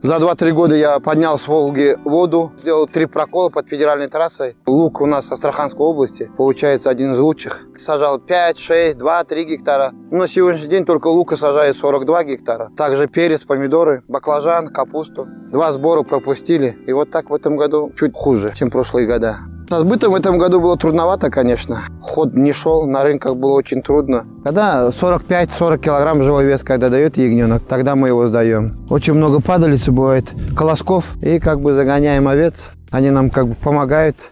За 2-3 года я поднял с Волги воду, сделал 3 прокола под федеральной трассой. Лук у нас в Астраханской области, получается, один из лучших. Сажал 5, 6, 2, 3 гектара. На сегодняшний день только лука сажает 42 гектара. Также перец, помидоры, баклажан, капусту. 2 сбора пропустили. И вот так в этом году чуть хуже, чем прошлые года. Со сбытом в этом году было трудновато, конечно. Ход не шел, на рынках было очень трудно. Когда 45-40 килограмм живой вес, когда дает ягненок, тогда мы его сдаем. Очень много падалицы бывает, колосков, и как бы загоняем овец. Они нам как бы помогают.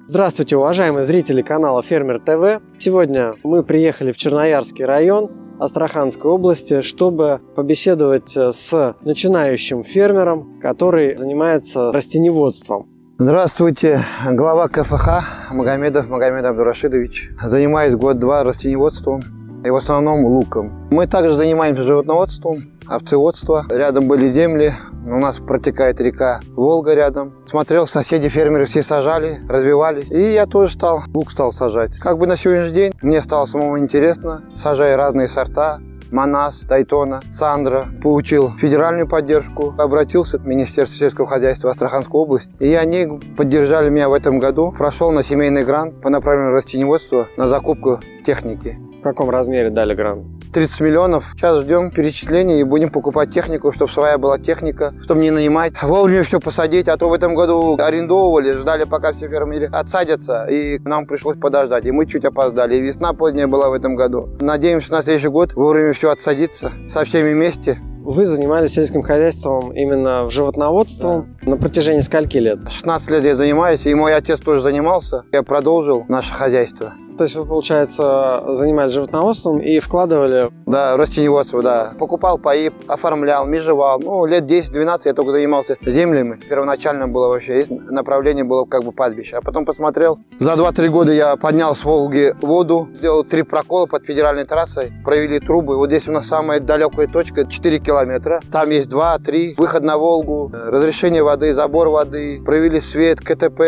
Здравствуйте, уважаемые зрители канала Фермер ТВ. Сегодня мы приехали в Черноярский район Астраханской области, чтобы побеседовать с начинающим фермером, который занимается растениеводством. Здравствуйте, глава КФХ Магомедов Магомед Абдурашидович. Занимаюсь год-два растениеводством и в основном луком. Мы также занимаемся животноводством, овцеводством. Рядом были земли, у нас протекает река Волга рядом. Смотрел, соседи, фермеры все сажали, развивались. И я тоже лук стал сажать. Как бы на сегодняшний день мне стало самому интересно. Сажаю разные сорта. Манас, Дайтона, Сандра. Получил федеральную поддержку. Обратился в Министерство сельского хозяйства Астраханской области. И они поддержали меня в этом году. Прошел на семейный грант по направлению растениеводства на закупку техники. В каком размере дали грант? 30 миллионов. Сейчас ждем перечисления и будем покупать технику, чтобы своя была техника, чтобы не нанимать. Вовремя все посадить, а то в этом году арендовывали, ждали, пока все фермеры отсадятся, и нам пришлось подождать. И мы чуть опоздали. И весна поздняя была в этом году. Надеемся, на следующий год вовремя все отсадится со всеми вместе. Вы занимались сельским хозяйством именно в животноводством на протяжении скольки лет? 16 лет я занимаюсь, и мой отец тоже занимался. Я продолжил наше хозяйство. То есть вы, получается, занимались животноводством и вкладывали? Да, растениеводство, да. Покупал паи, оформлял, межевал. Лет 10-12 я только занимался землями. Первоначально было вообще направление было как бы пастбище. А потом посмотрел. За 2-3 года я поднял с Волги воду, сделал 3 прокола под федеральной трассой, провели трубы. Вот здесь у нас самая далекая точка 4 километра. Там есть 2-3, выход на Волгу, разрешение воды, забор воды, провели свет, КТП.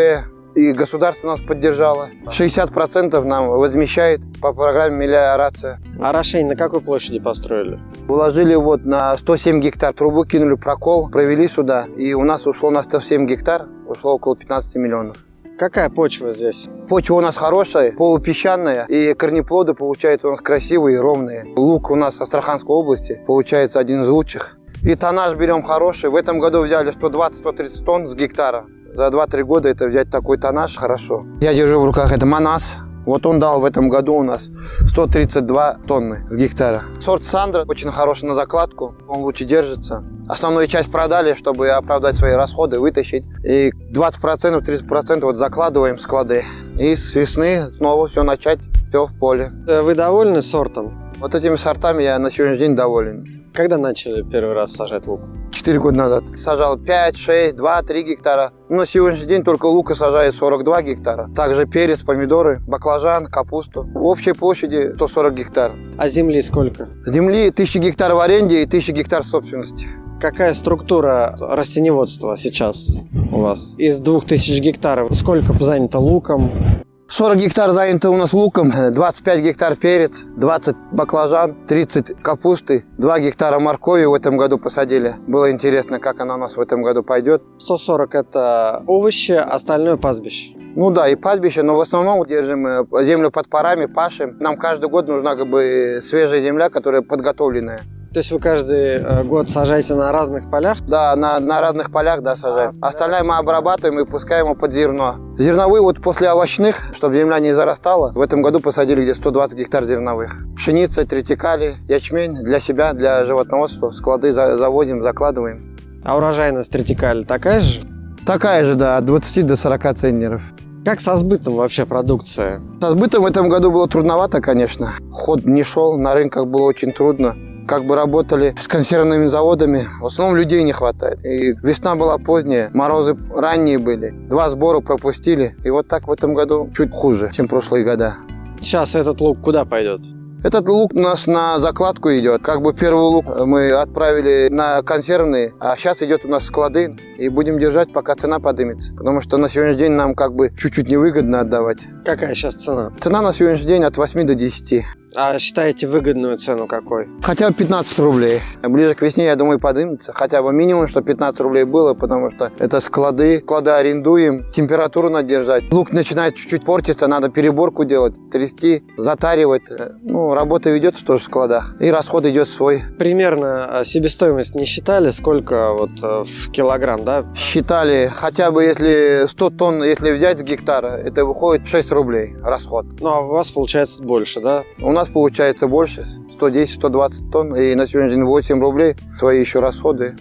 И государство нас поддержало. 60% нам возмещает по программе «Мелиорация». А орошение на какой площади построили? Уложили на 107 гектар трубу, кинули прокол, провели сюда. И у нас ушло на 107 гектар, ушло около 15 миллионов. Какая почва здесь? Почва у нас хорошая, полупесчаная, и корнеплоды получаются у нас красивые и ровные. Лук у нас в Астраханской области получается один из лучших. И тоннаж берем хороший. В этом году взяли 120-130 тонн с гектара. За 2-3 года это взять такой тоннаж хорошо. Я держу в руках, это Манас. Вот он дал в этом году у нас 132 тонны с гектара. Сорт Сандра очень хороший на закладку, он лучше держится. Основную часть продали, чтобы оправдать свои расходы, вытащить. И 20%, 30% закладываем в склады. И с весны снова все начать, все в поле. Вы довольны сортом? Вот этими сортами я на сегодняшний день доволен. Когда начали первый раз сажать лук? 4 года назад. Сажал 5, 6, 2, 3 гектара. На сегодняшний день только лука сажает 42 гектара. Также перец, помидоры, баклажан, капусту. В общей площади 140 гектар. А земли сколько? Земли 1000 гектар в аренде и 1000 гектар в собственности. Какая структура растениеводства сейчас у вас? Из 2000 гектаров сколько занято луком? 40 гектар занято у нас луком, 25 гектар перец, 20 баклажан, 30 капусты, 2 гектара моркови в этом году посадили. Было интересно, как она у нас в этом году пойдет. 140 это овощи, остальное пастбище. Да, и пастбище, но в основном держим землю под парами, пашем. Нам каждый год нужна свежая земля, которая подготовленная. То есть вы каждый год сажаете на разных полях? Да, на разных полях, да, сажаем. Остальное мы обрабатываем и пускаем его под зерно. Зерновые после овощных, чтобы земля не зарастала, в этом году посадили где-то 120 гектар зерновых. Пшеница, тритикали, ячмень для себя, для животноводства. В склады заводим, закладываем. А урожайность тритикали такая же? Такая же, да, от 20 до 40 центнеров. Как со сбытом вообще продукции? Со сбытом в этом году было трудновато, конечно. Ход не шел, на рынках было очень трудно. как бы работали с консервными заводами. В основном людей не хватает. И весна была поздняя, морозы ранние были. 2 сбора пропустили. И вот так в этом году чуть хуже, чем прошлые года. Сейчас этот лук куда пойдет? Этот лук у нас на закладку идет. Как бы первый лук мы отправили на консервные, а сейчас идет у нас склады. И будем держать, пока цена поднимется. Потому что на сегодняшний день нам как бы чуть-чуть невыгодно отдавать. Какая сейчас цена? Цена на сегодняшний день от 8 до 10. А считаете выгодную цену какой? Хотя бы 15 рублей. Ближе к весне, я думаю, поднимется. Хотя бы минимум, что 15 рублей было, потому что это склады. Склады арендуем, температуру надо держать. Лук начинает чуть-чуть портиться, надо переборку делать, трясти, затаривать. Ну, работа ведется тоже в складах. И расход идет свой. Примерно себестоимость не считали? Сколько вот в килограмм, да? Считали, хотя бы если 100 тонн, если взять с гектара, это выходит 6 рублей расход. Ну, а у вас получается больше, да? У нас получается больше, 110-120 тонн, и на сегодняшний день 8 рублей, свои еще расходы.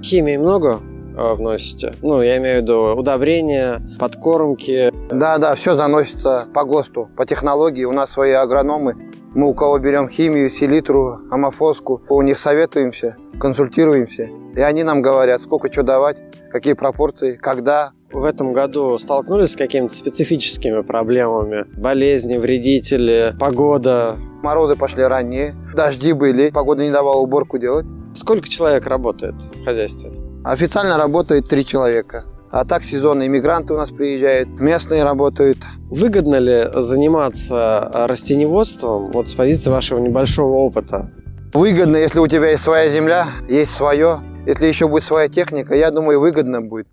Химии много вносите? Ну, я имею в виду удобрения, подкормки. Да, все заносится по ГОСТу, по технологии. У нас свои агрономы. Мы у кого берем химию, селитру, амофоску, у них советуемся, консультируемся. И они нам говорят, сколько что давать, какие пропорции, когда. В этом году столкнулись с какими-то специфическими проблемами? Болезни, вредители, погода? Морозы пошли раннее, дожди были, погода не давала уборку делать. Сколько человек работает в хозяйстве? Официально работает 3 человека. А так сезонные мигранты у нас приезжают, местные работают. Выгодно ли заниматься растениеводством вот с позиции вашего небольшого опыта? Выгодно, если у тебя есть своя земля, есть свое. Если еще будет своя техника, я думаю, выгодно будет.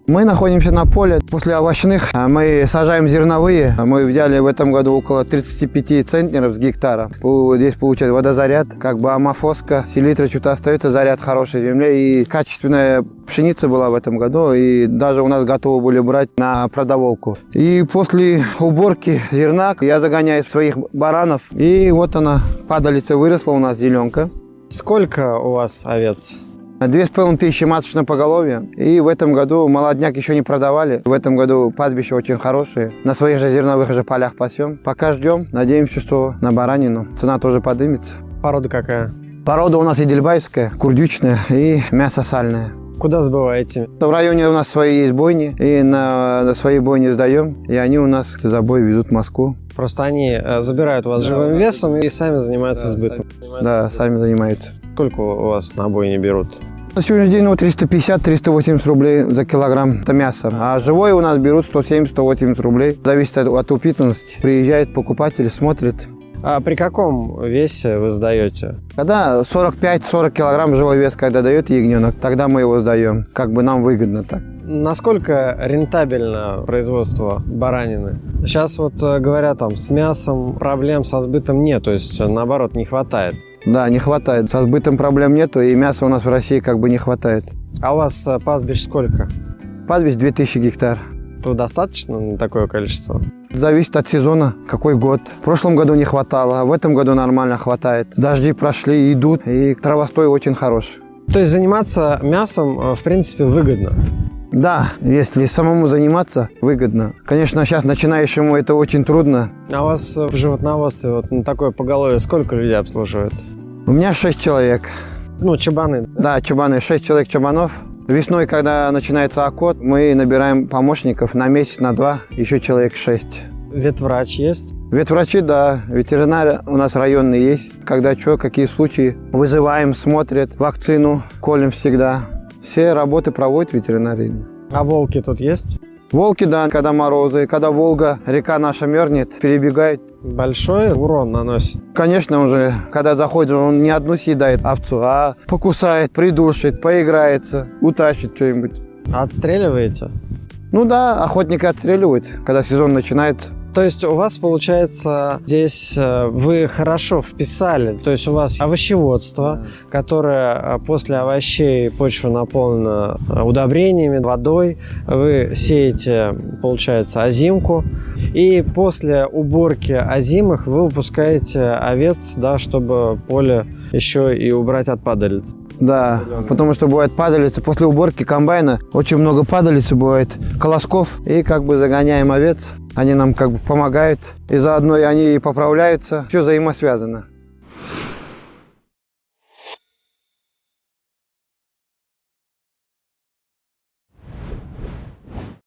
Мы находимся на поле. После овощных мы сажаем зерновые. Мы взяли в этом году около 35 центнеров с гектара. Здесь получается водозаряд, как бы амофоска, селитра что-то остается, заряд хорошей земле. И качественная пшеница была в этом году. И даже у нас готовы были брать на продоволку. И после уборки зерна я загоняю своих баранов. И вот она, падалица выросла у нас, зеленка. Сколько у вас овец? 2500 маточное поголовье. И в этом году молодняк еще не продавали. В этом году пастбища очень хорошие. На своих же зерновых же полях пасем. Пока ждем. Надеемся, что на баранину цена тоже поднимется. Порода какая? Порода у нас идельбайская, курдючная и мясо сальное. Куда сбываете? В районе у нас свои есть бойни. И на свои бойни сдаем. И они у нас за бой везут в Москву. Просто они забирают вас живым весом и сами занимаются сбытом. Да, сами занимаются. Сколько у вас на бойне берут? На сегодняшний день 350-380 рублей за килограмм это мясо. А живое у нас берут 170-180 рублей. Зависит от упитанности. Приезжает покупатель, смотрит. А при каком весе вы сдаете? Когда 45-40 килограмм живой вес, когда дает ягненок, тогда мы его сдаем. Как бы нам выгодно так. Насколько рентабельно производство баранины? Сейчас вот говорят, там с мясом проблем со сбытом нет, то есть наоборот не хватает. Да, не хватает. Со сбытом проблем нету, и мяса у нас в России как бы не хватает. А у вас пастбищ сколько? Пастбищ 2000 гектар. Этого достаточно на такое количество? Зависит от сезона, какой год. В прошлом году не хватало, а в этом году нормально хватает. Дожди прошли, идут, и травостой очень хороший. То есть заниматься мясом, в принципе, выгодно? Да, если самому заниматься, выгодно. Конечно, сейчас начинающему это очень трудно. А у вас в животноводстве вот на такое поголовье сколько людей обслуживает? У меня 6 человек. Ну, чабаны. Да, чабаны, 6 человек чабанов. Весной, когда начинается окот, мы набираем помощников на месяц, на 2, еще человек 6. Ветврач есть? Ветврачи, да, ветеринары у нас районные есть. Когда что, какие случаи, вызываем, смотрят, вакцину колем всегда. Все работы проводят ветеринарии. А волки тут есть? Волки, да, когда морозы, когда Волга, река наша мерзнет, перебегают. Большой урон наносит? Конечно, он же, когда заходит, он не одну съедает овцу, а покусает, придушит, поиграется, утащит что-нибудь. А отстреливаете? Ну да, охотники отстреливают, когда сезон начинается. То есть у вас, получается, здесь вы хорошо вписали, то есть у вас овощеводство, которое после овощей почва наполнена удобрениями, водой, вы сеете, получается, озимку, и после уборки озимых вы выпускаете овец, да, чтобы поле еще и убрать от падалиц. Да, потому что бывает падалица. После уборки комбайна очень много падалицы бывает, колосков, и как бы загоняем овец. Они нам как бы помогают, и заодно и они и поправляются. Все взаимосвязано.